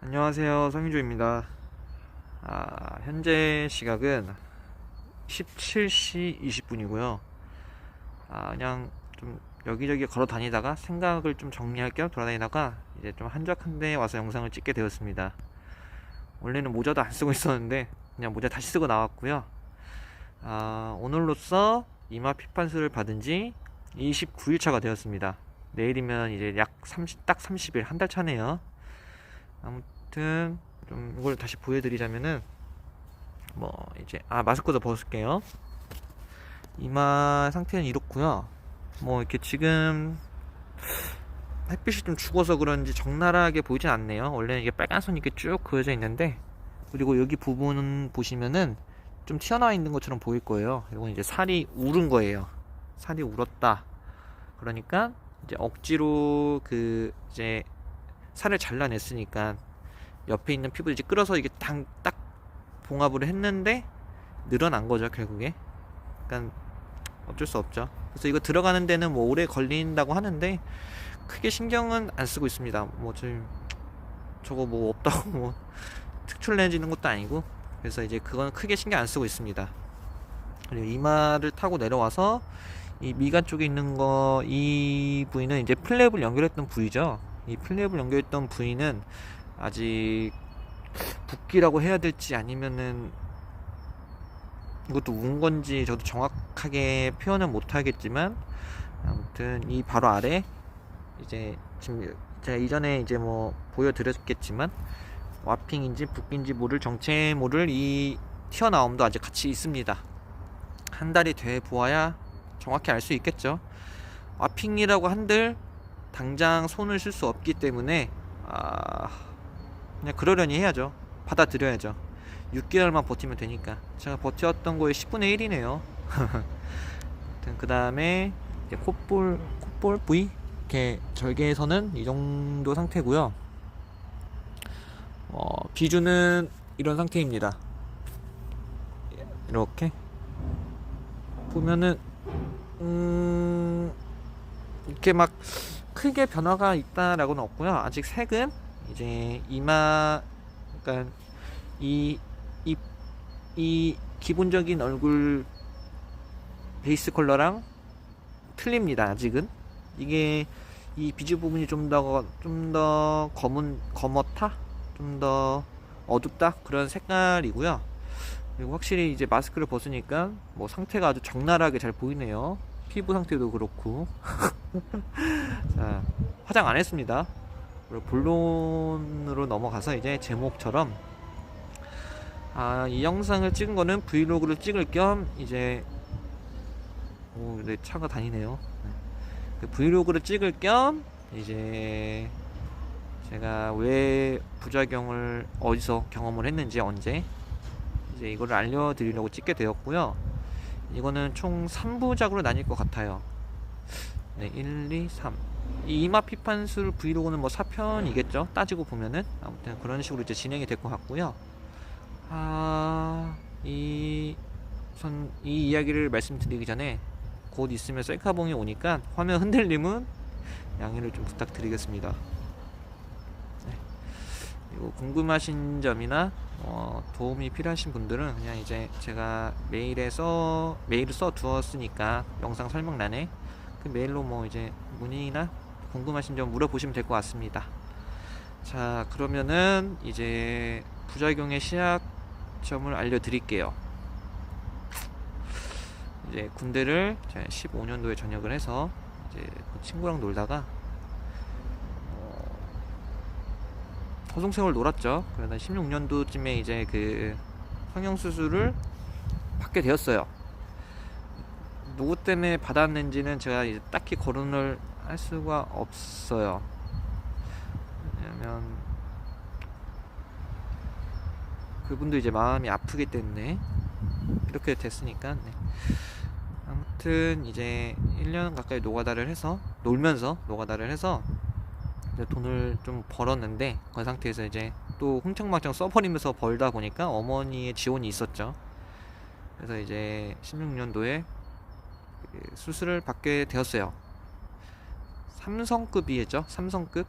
안녕하세요, 성인조입니다. 현재 시각은 17시 20분이고요. 그냥 좀 여기저기 걸어 다니다가 생각을 좀 정리할 겸 돌아다니다가 이제 좀 한적한 데 와서 영상을 찍게 되었습니다. 원래는 모자도 안 쓰고 있었는데 그냥 모자 다시 쓰고 나왔고요. 오늘로써 이마 피판수를 받은 지 29일차가 되었습니다. 내일이면 이제 딱 30일, 한 달 차네요. 아무튼 좀 이걸 다시 보여드리자면은 뭐 이제 마스크도 벗을게요. 이마 상태는 이렇고요. 뭐 이렇게 지금 햇빛이 좀 죽어서 그런지 적나라하게 보이진 않네요. 원래는 이게 빨간 선이 이렇게 쭉 그어져 있는데, 그리고 여기 부분 보시면은 좀 튀어나와 있는 것처럼 보일 거예요. 이건 이제 살이 우른 거예요. 살이 울었다. 그러니까 이제 억지로 이제 살을 잘라냈으니까 옆에 있는 피부를 이제 끌어서 이게 딱 봉합을 했는데 늘어난 거죠, 결국에. 그러니까 어쩔 수 없죠. 그래서 이거 들어가는 데는 뭐 오래 걸린다고 하는데 크게 신경은 안 쓰고 있습니다. 뭐 지금 저거 뭐 없다고 뭐 특출내지는 것도 아니고, 그래서 이제 그건 크게 신경 안 쓰고 있습니다. 그리고 이마를 타고 내려와서 이 미간 쪽에 있는 이 부위는 이제 플랩을 연결했던 부위죠. 이 플랩을 연결했던 부위는 아직 붓기라고 해야 될지 아니면은 이것도 운 건지 저도 정확하게 표현은 못 하겠지만, 아무튼 이 바로 아래 이제 지금 제가 이전에 이제 뭐 보여드렸겠지만 와핑인지 붓기인지 모를 정체 모를 이 튀어나옴도 아직 같이 있습니다. 한 달이 돼 보아야 정확히 알 수 있겠죠. 와핑이라고 한들 당장 손을 쓸 수 없기 때문에 그냥 그러려니 해야죠. 받아들여야죠. 6개월만 버티면 되니까. 제가 버텼던 거의 10분의 1이네요. 그 다음에 콧볼 부위 이렇게 절개에서는 이 정도 상태고요. 비주는 이런 상태입니다. 이렇게 보면은 이렇게 막 크게 변화가 있다라고는 없고요. 아직 색은 이제 이마, 그러니까 이 기본적인 얼굴 베이스 컬러랑 틀립니다. 아직은 이게 이 비주 부분이 좀 더 검었다, 좀 더 어둡다 그런 색깔이고요. 그리고 확실히 이제 마스크를 벗으니까 뭐 상태가 아주 적나라하게 잘 보이네요. 피부 상태도 그렇고. 자, 화장 안 했습니다. 그리고 본론으로 넘어가서 이제 제목처럼 이 영상을 찍은 거는 브이로그를 찍을 겸 이제 네, 차가 다니네요. 그 브이로그를 찍을 겸 이제 제가 왜 부작용을 어디서 경험을 했는지 언제 이제 이거를 알려드리려고 찍게 되었고요. 이거는 총 3부작으로 나뉠 것 같아요. 네, 1, 2, 3. 이 이마 피판술 브이로그는 뭐 4편이겠죠? 따지고 보면은. 아무튼 그런 식으로 이제 진행이 될 것 같고요. 이 이야기를 말씀드리기 전에 곧 있으면 셀카봉이 오니까 화면 흔들림은 양해를 좀 부탁드리겠습니다. 네. 그리고 궁금하신 점이나 도움이 필요하신 분들은 그냥 이제 제가 메일을 써 두었으니까 영상 설명란에 그 메일로 뭐 이제 문의나 궁금하신 점 물어보시면 될 것 같습니다. 자, 그러면은 이제 부작용의 시작점을 알려드릴게요. 이제 군대를 제가 15년도에 전역을 해서 이제 그 친구랑 놀다가 허송세월 놀았죠. 그러다 16년도쯤에 이제 그 성형수술을 받게 되었어요. 누구 때문에 받았는지는 제가 이제 딱히 거론을 할 수가 없어요. 왜냐면 그분도 이제 마음이 아프기 때문에 이렇게 됐으니까. 네. 아무튼 이제 1년 가까이 놀면서 노가다를 해서 이제 돈을 좀 벌었는데, 그 상태에서 이제 또 흥청망청 써버리면서 벌다 보니까 어머니의 지원이 있었죠. 그래서 이제 16년도에 수술을 받게 되었어요. 삼성급이겠죠. 삼성급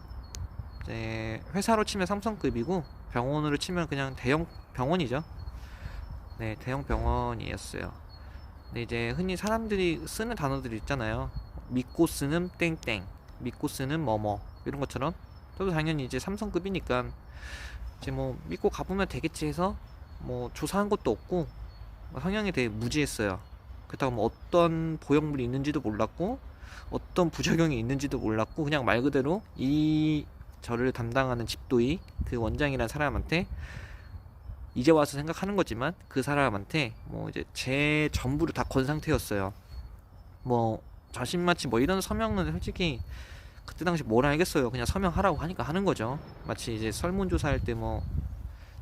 이제 회사로 치면 삼성급이고 병원으로 치면 그냥 대형 병원이죠. 네, 대형 병원이었어요. 근데 이제 흔히 사람들이 쓰는 단어들이 있잖아요. 믿고 쓰는 땡땡, 믿고 쓰는 뭐뭐 이런 것처럼 저도 당연히 이제 삼성급이니까 이제 뭐 믿고 가보면 되겠지 해서 뭐 조사한 것도 없고 성향이 되게 무지했어요. 그렇다고 뭐 어떤 보형물이 있는지도 몰랐고 어떤 부작용이 있는지도 몰랐고 그냥 말 그대로 이 저를 담당하는 집도의 그 원장이라는 사람한테 이제 와서 생각하는 거지만 그 사람한테 뭐 이제 제 전부를 다 건 상태였어요. 뭐 자신마치 뭐 이런 서명은 솔직히 그때 당시 뭘 알겠어요. 그냥 서명하라고 하니까 하는 거죠. 마치 이제 설문조사할 때 뭐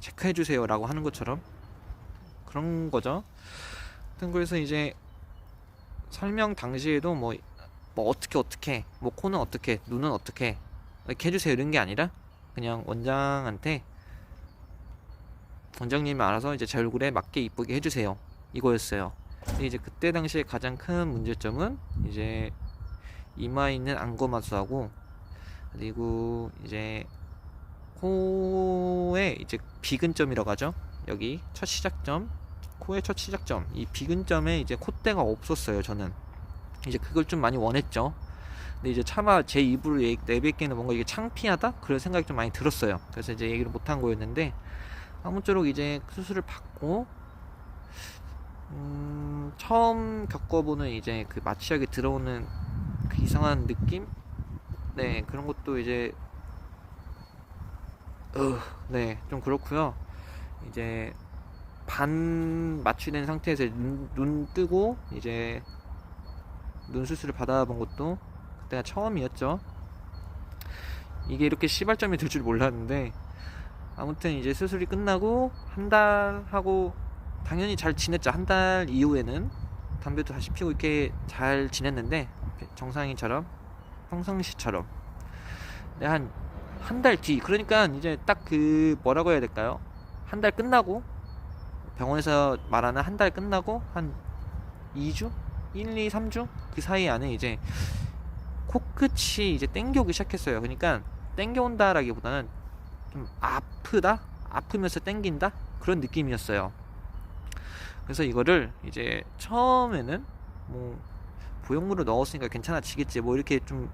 체크해주세요 라고 하는 것처럼 그런 거죠. 하여튼 그래서 이제 설명 당시에도 뭐 어떻게 뭐 코는 어떻게 눈은 어떻게 이렇게 해주세요 이런 게 아니라 그냥 원장님이 알아서 이제 제 얼굴에 맞게 이쁘게 해주세요 이거였어요. 근데 이제 그때 당시에 가장 큰 문제점은 이제 이마에 있는 안검하수하고 그리고 이제 코에 이제 비근점이라고 하죠. 여기 첫 시작점, 코의 첫 시작점, 이 비근점에 이제 콧대가 없었어요. 저는 이제 그걸 좀 많이 원했죠. 근데 이제 차마 제 입으로 내뱉기에는 뭔가 이게 창피하다 그런 생각이 좀 많이 들었어요. 그래서 이제 얘기를 못한 거였는데 아무쪼록 이제 수술을 받고 처음 겪어보는 이제 그 마취약이 들어오는 그 이상한 느낌? 네, 그런 것도 이제 네, 좀 그렇고요. 이제 반 마취된 상태에서 눈 뜨고 이제 눈 수술을 받아본 것도 그때가 처음이었죠. 이게 이렇게 시발점이 될 줄 몰랐는데 아무튼 이제 수술이 끝나고 한 달 하고 당연히 잘 지냈죠. 한 달 이후에는 담배도 다시 피우고 이렇게 잘 지냈는데 정상인처럼 평상시처럼. 근데 한 달 뒤 그러니까 이제 딱 그 뭐라고 해야 될까요? 한 달 끝나고 병원에서 말하는 한 달 끝나고 한 2주? 1, 2, 3주? 그 사이 안에 이제 코끝이 이제 땡겨오기 시작했어요. 그러니까 땡겨온다라기보다는 좀 아프다? 아프면서 땡긴다? 그런 느낌이었어요. 그래서 이거를 이제 처음에는 뭐 보형물을 넣었으니까 괜찮아지겠지 뭐 이렇게 좀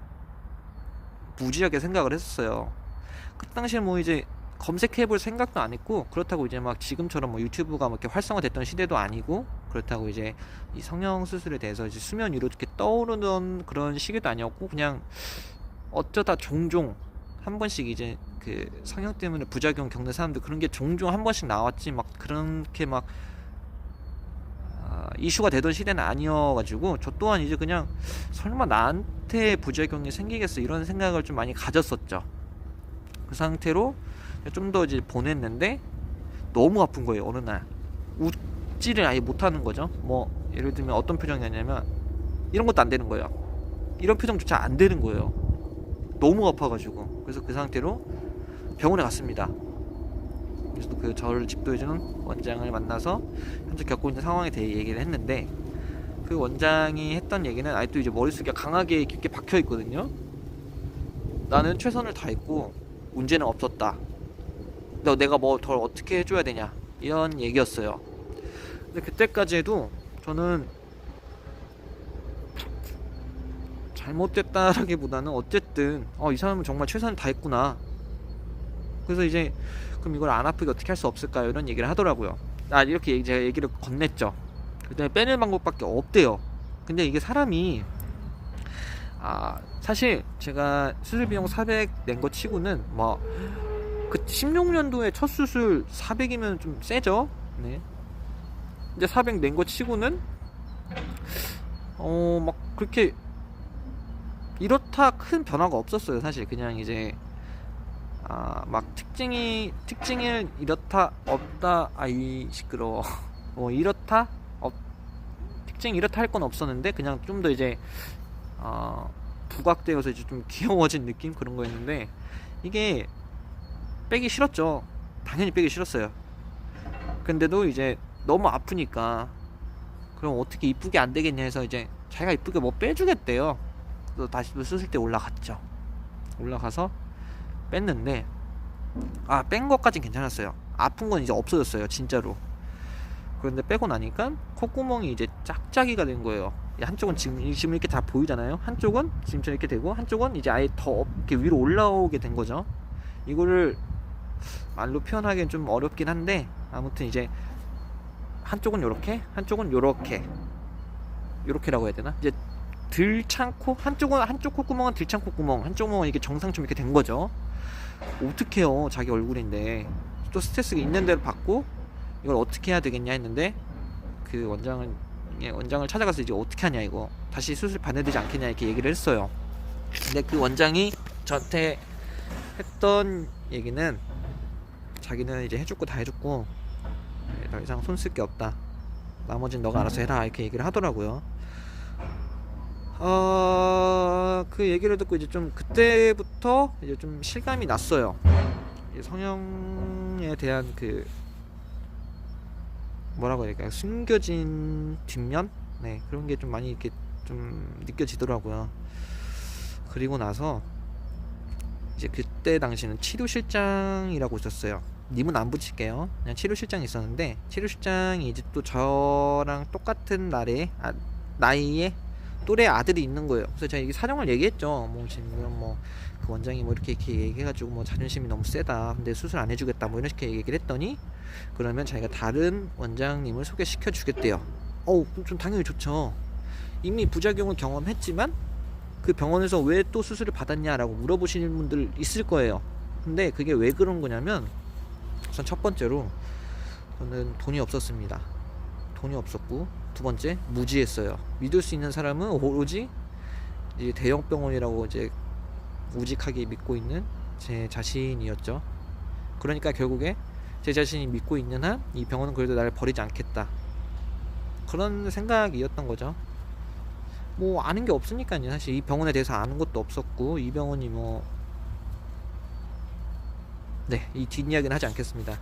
무지하게 생각을 했었어요. 그 당시에 뭐 이제 검색해볼 생각도 안 했고 그렇다고 이제 막 지금처럼 뭐 유튜브가 막 이렇게 활성화됐던 시대도 아니고 그렇다고 이제 이 성형 수술에 대해서 이제 수면 위로 이렇게 떠오르는 그런 시기도 아니었고 그냥 어쩌다 종종 한 번씩 이제 그 성형 때문에 부작용 겪는 사람들 그런 게 종종 한 번씩 나왔지 막 그렇게 막 이슈가 되던 시대는 아니어가지고 저 또한 이제 그냥 설마 나한테 부작용이 생기겠어 이런 생각을 좀 많이 가졌었죠. 그 상태로 좀 더 이제 보냈는데 너무 아픈 거예요. 어느 날 웃지를 아예 못하는 거죠. 뭐 예를 들면 어떤 표정이었냐면 이런 것도 안 되는 거예요. 이런 표정조차 안 되는 거예요. 너무 아파가지고. 그래서 그 상태로 병원에 갔습니다. 그래서 그 저를 집도해주는 원장을 만나서 현재 겪고 있는 상황에 대해 얘기를 했는데 그 원장이 했던 얘기는 아직도 이제 머릿속에 강하게 깊게 박혀 있거든요. 나는 최선을 다했고 문제는 없었다. 너 내가 뭐 덜 어떻게 해줘야 되냐 이런 얘기였어요. 근데 그때까지 해도 저는 잘못됐다라기보다는 어쨌든 이 사람은 정말 최선을 다했구나. 그래서 이제 그럼 이걸 안 아프게 어떻게 할 수 없을까요? 이런 얘기를 하더라고요. 이렇게 제가 얘기를 건넸죠. 그때 빼낼 방법밖에 없대요. 근데 이게 사람이 사실 제가 수술 비용 400 낸 거 치고는 뭐 그 16년도에 첫 수술 400이면 좀 세죠. 네. 근데 400 낸 거 치고는 막 그렇게 이렇다 큰 변화가 없었어요. 사실 그냥 이제 막 특징이 이렇다 없다 시끄러워. 이렇다 특징이 이렇다 할 건 없었는데 그냥 좀 더 이제 부각되어서 이제 좀 귀여워진 느낌 그런 거였는데 이게 빼기 싫었죠. 당연히 빼기 싫었어요. 근데도 이제 너무 아프니까 그럼 어떻게 이쁘게 안 되겠냐 해서 이제 자기가 이쁘게 뭐 빼주겠대요. 또 다시 또 수술 때 올라갔죠. 올라가서 뺐는데 뺀 것까진 괜찮았어요. 아픈 건 이제 없어졌어요, 진짜로. 그런데 빼고 나니까 콧구멍이 이제 짝짝이가 된 거예요. 한쪽은 지금 이렇게 다 보이잖아요. 한쪽은 지금처럼 이렇게 되고, 한쪽은 이제 아예 더 이렇게 위로 올라오게 된 거죠. 이거를 말로 표현하기엔 좀 어렵긴 한데, 아무튼 이제 한쪽은 요렇게, 한쪽은 요렇게라고 해야 되나? 이제 들창코, 한쪽 콧구멍은 들창콧구멍, 한쪽 구멍은 이렇게 정상처럼 이렇게 된 거죠. 어떡해요, 자기 얼굴인데. 또 스트레스가 있는 대로 받고 이걸 어떻게 해야 되겠냐 했는데, 그 원장을 찾아가서 이제 어떻게 하냐, 이거 다시 수술 받아야 되지 않겠냐 이렇게 얘기를 했어요. 근데 그 원장이 저한테 했던 얘기는, 자기는 이제 해줄 거 다 해줬고 더 이상 손 쓸 게 없다, 나머지는 너가 알아서 해라, 이렇게 얘기를 하더라고요. 그 얘기를 듣고 이제 좀 그때부터 이제 좀 실감이 났어요. 성형에 대한 그 뭐라고 해야 될까요? 숨겨진 뒷면? 네, 그런 게 좀 많이 이렇게 좀 느껴지더라고요. 그리고 나서 이제 그때 당시는 치료실장이라고 있었어요. 님은 안 붙일게요. 그냥 치료실장이 있었는데, 치료실장이 이제 또 저랑 똑같은 나이에 또래 아들이 있는 거예요. 그래서 제가 이 사정을 얘기했죠. 뭐 지금 그 원장이 뭐 이렇게 얘기해가지고 뭐 자존심이 너무 세다, 근데 수술 안 해주겠다, 뭐 이렇게 얘기를 했더니, 그러면 자기가 다른 원장님을 소개시켜 주겠대요. 좀 당연히 좋죠. 이미 부작용을 경험했지만 그 병원에서 왜 또 수술을 받았냐라고 물어보시는 분들 있을 거예요. 근데 그게 왜 그런 거냐면, 우선 첫 번째로 저는 돈이 없었습니다. 돈이 없었고, 두 번째 무지했어요. 믿을 수 있는 사람은 오로지 이제 대형 병원이라고 이제 우직하게 믿고 있는 제 자신이었죠. 그러니까 결국에 제 자신이 믿고 있는 한 이 병원은 그래도 나를 버리지 않겠다, 그런 생각이었던 거죠. 뭐 아는 게 없으니까요. 사실 이 병원에 대해서 아는 것도 없었고, 이 병원이 이 뒷이야기는 하지 않겠습니다.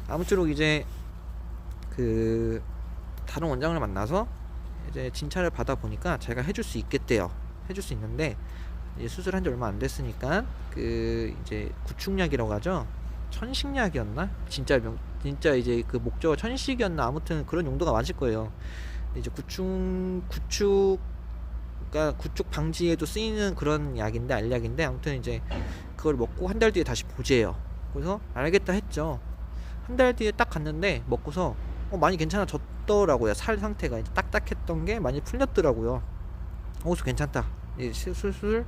아무쪼록 이제 그 다른 원장을 만나서 이제 진찰을 받아 보니까 제가 해줄 수 있겠대요. 해줄 수 있는데, 이제 수술한 지 얼마 안 됐으니까 그 이제 구축약이라고 하죠. 천식약이었나? 진짜 이제 그 목적어 천식이었나? 아무튼 그런 용도가 맞을 거예요. 이제 구축 방지에도 쓰이는 그런 약인데, 알약인데, 아무튼 이제 그걸 먹고 한 달 뒤에 다시 보재요. 그래서 알겠다 했죠. 한 달 뒤에 딱 갔는데 먹고서 많이 괜찮아졌더라고요. 살 상태가 이제 딱딱했던 게 많이 풀렸더라고요. 그래서 괜찮다, 이제 수술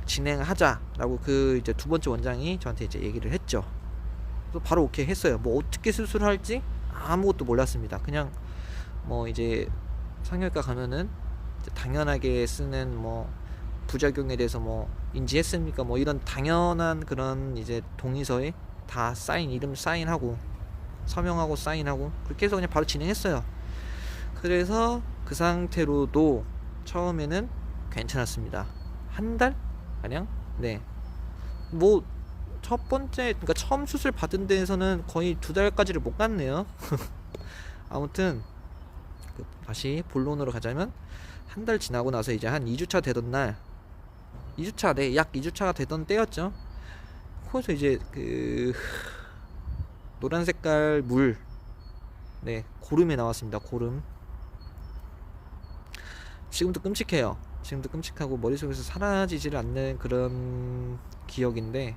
진행하자라고 그 이제 두 번째 원장이 저한테 이제 얘기를 했죠. 그래서 바로 오케이 했어요. 뭐 어떻게 수술할지 아무것도 몰랐습니다. 그냥 이제 성형외과 가면은 당연하게 쓰는 부작용에 대해서 인지했습니까, 이런 당연한 그런 이제 동의서에 다 이름 사인하고 서명하고 사인하고 그렇게 해서 그냥 바로 진행했어요. 그래서 그 상태로도 처음에는 괜찮았습니다. 한 달 가량. 네, 첫 번째, 그러니까 처음 수술 받은 데에서는 거의 2달까지를 못 갔네요. 아무튼 다시 본론으로 가자면, 한 달 지나고 나서 이제 한 2주차 되던 날, 2주차, 네, 약 2주차가 되던 때였죠. 거기서 이제 그 노란 색깔 고름이 나왔습니다. 고름. 지금도 끔찍해요. 지금도 끔찍하고 머릿속에서 사라지질 않는 그런 기억인데,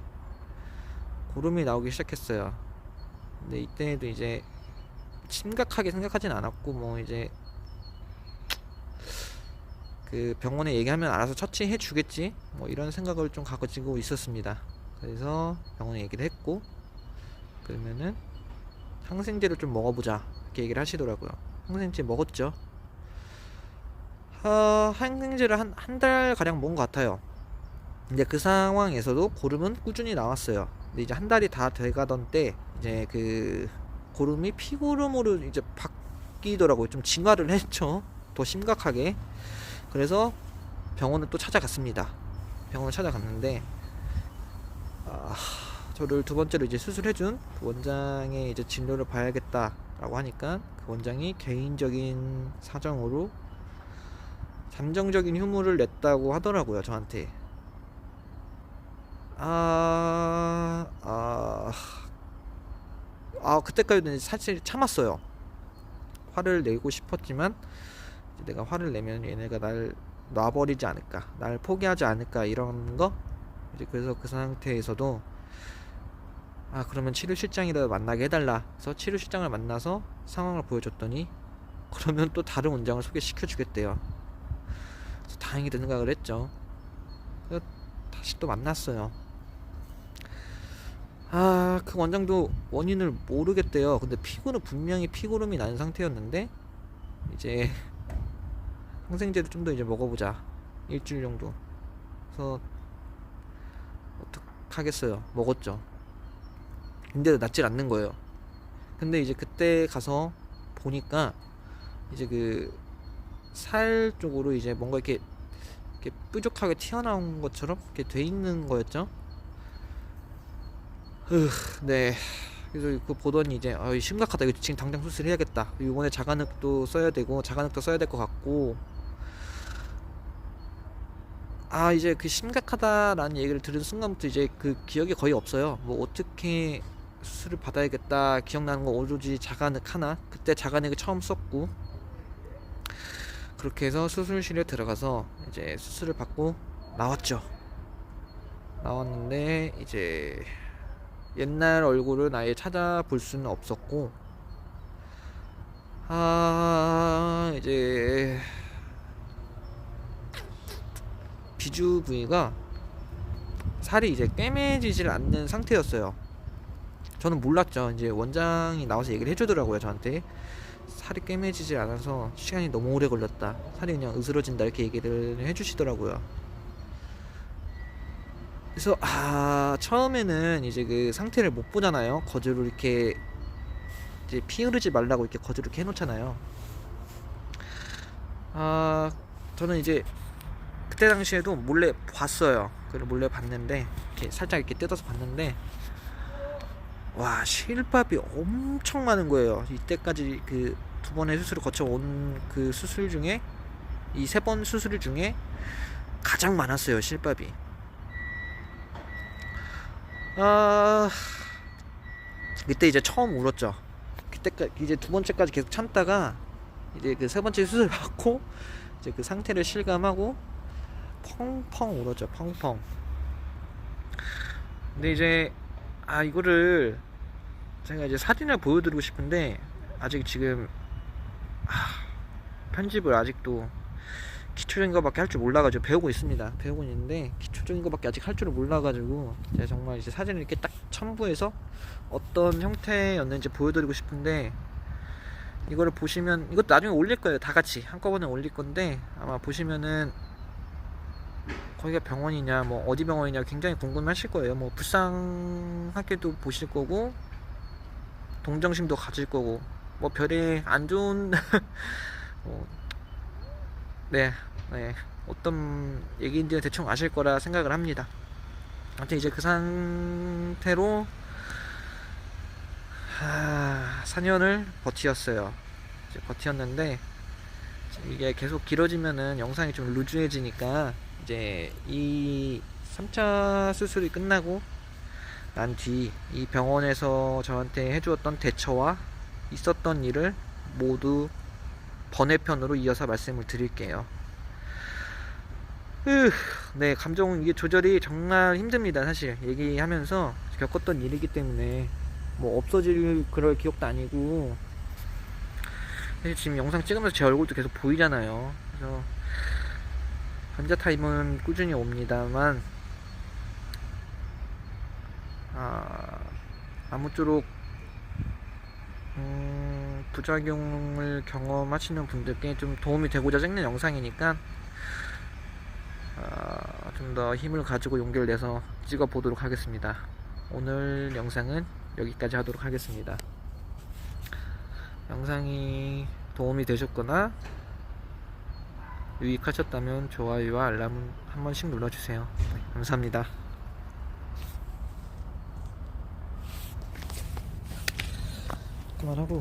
고름이 나오기 시작했어요. 근데 이때도 이제 심각하게 생각하진 않았고, 이제 그 병원에 얘기하면 알아서 처치해 주겠지, 이런 생각을 좀 가지고 있었습니다. 그래서 병원에 얘기를 했고, 그러면은 항생제를 좀 먹어보자 이렇게 얘기를 하시더라고요. 항생제 먹었죠. 항생제를 한 달 가량 먹은 것 같아요. 근데 그 상황에서도 고름은 꾸준히 나왔어요. 근데 이제 한 달이 다 돼가던 때 이제 그 고름이 피고름으로 이제 바뀌더라고요. 좀 진화를 했죠, 더 심각하게. 그래서 병원을 또 찾아갔습니다. 병원을 찾아갔는데 저를 두 번째로 이제 수술해준 그 원장의 이제 진료를 봐야겠다라고 하니까, 그 원장이 개인적인 사정으로 잠정적인 휴무를 냈다고 하더라고요, 저한테. 아, 아, 그때까지는 사실 참았어요. 화를 내고 싶었지만 내가 화를 내면 얘네가 날 놔버리지 않을까, 날 포기하지 않을까, 이런 거. 이제 그래서 그 상태에서도 그러면 치료실장이라도 만나게 해달라 해서 치료실장을 만나서 상황을 보여줬더니 그러면 또 다른 원장을 소개시켜 주겠대요. 그래서 다행히도 생각을 했죠. 그래서 다시 또 만났어요. 그 원장도 원인을 모르겠대요. 근데 피고는 분명히 피고름이 난 상태였는데 이제 항생제를 좀 더 이제 먹어보자, 일주일 정도. 그래서 어떡하겠어요, 먹었죠. 근데도 낫질 않는 거예요. 근데 이제 그때 가서 보니까 이제 그 살 쪽으로 이제 뭔가 이렇게 뾰족하게 튀어나온 것처럼 이렇게 돼 있는 거였죠. 네. 그래서 그거 보더니 이제 심각하다, 이거 지금 당장 수술해야겠다, 이번에 자간흑도 써야 되고 자간흑도 써야 될 것 같고, 이제 그 심각하다라는 얘기를 들은 순간부터 이제 그 기억이 거의 없어요. 뭐 어떻게 수술을 받아야겠다 기억나는 거 오로지 자간흑 하나, 그때 자간흑을 처음 썼고, 그렇게 해서 수술실에 들어가서 이제 수술을 받고 나왔죠. 나왔는데 이제 옛날 얼굴을 아예 찾아볼 수는 없었고, 이제 비주 부위가 살이 이제 꿰매지질 않는 상태였어요. 저는 몰랐죠. 이제 원장이 나와서 얘기를 해주더라고요, 저한테. 살이 꿰매지질 않아서 시간이 너무 오래 걸렸다, 살이 그냥 으스러진다, 이렇게 얘기를 해주시더라고요. 그래서 처음에는 이제 그 상태를 못 보잖아요. 거즈로 이렇게 이제 피 흐르지 말라고 이렇게 거즈로 이렇게 해놓잖아요. 저는 이제 그때 당시에도 몰래 봤어요. 그걸 몰래 봤는데 이렇게 살짝 이렇게 뜯어서 봤는데, 와, 실밥이 엄청 많은 거예요. 이때까지 그 두 번의 수술을 거쳐온 그 수술 중에, 이 세 번 수술 중에 가장 많았어요, 실밥이. 그때 이제 처음 울었죠. 그때까지 이제 두 번째까지 계속 참다가 이제 그 세 번째 수술 받고 이제 그 상태를 실감하고 펑펑 울었죠, 펑펑. 근데 이제 이거를 제가 이제 사진을 보여드리고 싶은데 아직 지금 편집을 아직도 기초적인 것밖에 할 줄 몰라가지고 배우고 있습니다. 배우고 있는데 기초적인 것밖에 아직 할 줄을 몰라가지고 제가 정말 이제 사진을 이렇게 딱 첨부해서 어떤 형태였는지 보여드리고 싶은데, 이거를 보시면, 이것도 나중에 올릴 거예요. 다 같이 한꺼번에 올릴 건데, 아마 보시면은 거기가 병원이냐, 뭐 어디 병원이냐 굉장히 궁금하실 거예요. 뭐 불쌍하게도 보실 거고, 동정심도 가질 거고, 뭐 별에 안 좋은 네, 어떤 얘기인지 대충 아실 거라 생각을 합니다. 아무튼 이제 그 상태로 4년을 버티었어요. 이제 버티었는데 이게 계속 길어지면은 영상이 좀 루즈해지니까 이제 이 3차 수술이 끝나고 난 뒤 이 병원에서 저한테 해주었던 대처와 있었던 일을 모두 번외편으로 이어서 말씀을 드릴게요. 네, 감정 이게 조절이 정말 힘듭니다. 사실 얘기하면서 겪었던 일이기 때문에 뭐 없어질 그럴 기억도 아니고, 사실 지금 영상 찍으면서 제 얼굴도 계속 보이잖아요. 그래서 환자 타임은 꾸준히 옵니다만 아무쪼록 부작용을 경험하시는 분들께 좀 도움이 되고자 찍는 영상이니까 좀 더 힘을 가지고 용기를 내서 찍어 보도록 하겠습니다. 오늘 영상은 여기까지 하도록 하겠습니다. 영상이 도움이 되셨거나 유익하셨다면 좋아요와 알람 한 번씩 눌러주세요. 네, 감사합니다. 그만하고